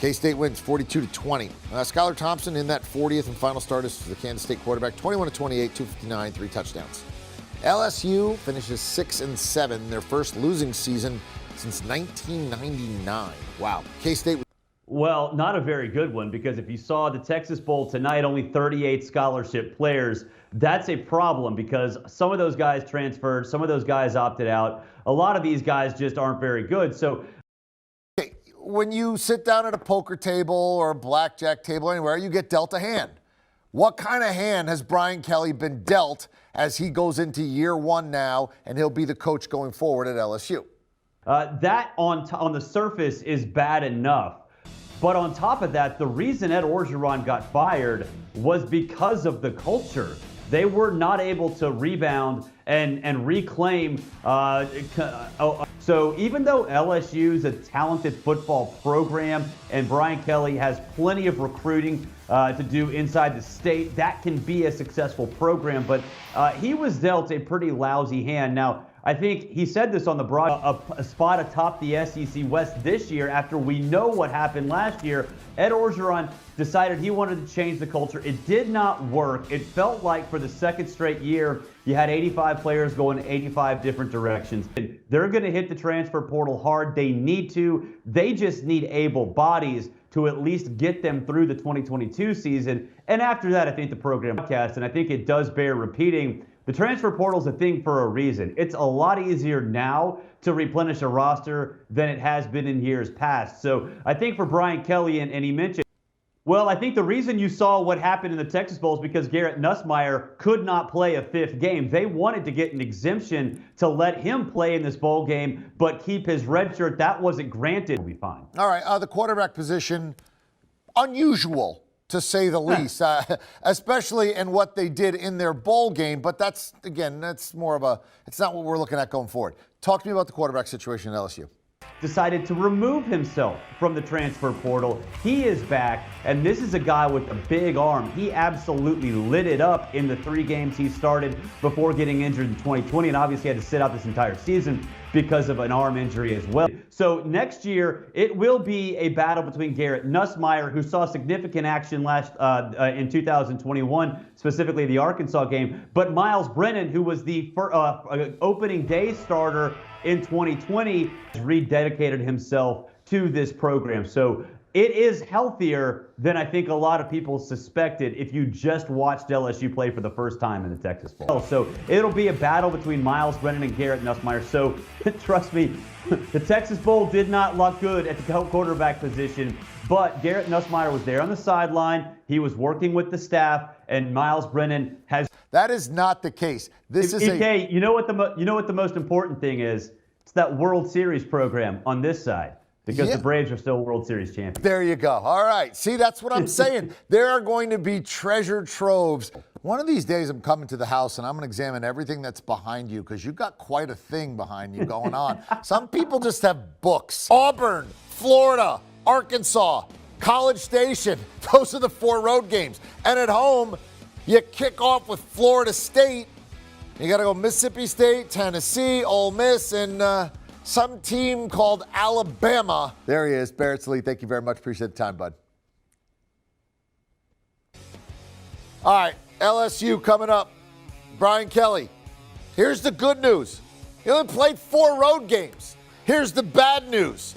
K-State wins 42-20. Skylar Thompson in that 40th and final start as the Kansas State quarterback, 21-28, 259, 3 touchdowns. LSU finishes 6-7, their first losing season since 1999. Wow. K-State. Well, not a very good one, because if you saw the Texas Bowl tonight, only 38 scholarship players. That's a problem because some of those guys transferred, some of those guys opted out. A lot of these guys just aren't very good. So when you sit down at a poker table or a blackjack table anywhere, you get dealt a hand. What kind of hand has Brian Kelly been dealt as he goes into year one now, and he'll be the coach going forward at LSU? That on the surface is bad enough. But on top of that, the reason Ed Orgeron got fired was because of the culture. They were not able to rebound and reclaim. So even though LSU is a talented football program and Brian Kelly has plenty of recruiting to do inside the state, that can be a successful program. But he was dealt a pretty lousy hand. Now, I think he said this on the broad, a spot atop the SEC West this year after we know what happened last year. Ed Orgeron decided he wanted to change the culture. It did not work. It felt like for the second straight year, you had 85 players going 85 different directions. They're going to hit the transfer portal hard. They need to. They just need able bodies to at least get them through the 2022 season. And after that, I think the program cast, and I think it does bear repeating, the transfer portal is a thing for a reason. It's a lot easier now to replenish a roster than it has been in years past. So I think for Brian Kelly, and he mentioned, well, I think the reason you saw what happened in the Texas Bowl is because Garrett Nussmeier could not play a fifth game. They wanted to get an exemption to let him play in this bowl game, but keep his red shirt. That wasn't granted. We'll be fine. All right, the quarterback position, unusual, to say the least, especially in what they did in their bowl game. But that's, again, that's more of a, it's not what we're looking at going forward. Talk to me about the quarterback situation at LSU. Decided to remove himself from the transfer portal. He is back, and this is a guy with a big arm. He absolutely lit it up in the 3 games he started before getting injured in 2020, and obviously had to sit out this entire season because of an arm injury as well. So next year, it will be a battle between Garrett Nussmeier, who saw significant action last in 2021, specifically the Arkansas game, but Miles Brennan, who was the opening day starter in 2020, has rededicated himself to this program. So it is healthier than I think a lot of people suspected if you just watched LSU play for the first time in the Texas Bowl. So it'll be a battle between Miles Brennan and Garrett Nussmeier. So trust me, the Texas Bowl did not look good at the quarterback position, but Garrett Nussmeier was there on the sideline. He was working with the staff, and Miles Brennan has. That is not the case. This is EK, you know what the most important thing is? It's that World Series program on this side. Because the Braves are still World Series champions. There you go. All right. See, that's what I'm saying. There are going to be treasure troves. One of these days I'm coming to the house and I'm going to examine everything that's behind you, because you've got quite a thing behind you going on. Some people just have books. Auburn, Florida, Arkansas, College Station. Those are the 4 road games. And at home, you kick off with Florida State. You got to go Mississippi State, Tennessee, Ole Miss, and some team called Alabama. There he is, Barrett Sallee. Thank you very much. Appreciate the time, bud. All right, LSU coming up. Brian Kelly. Here's the good news. He only played 4 road games. Here's the bad news.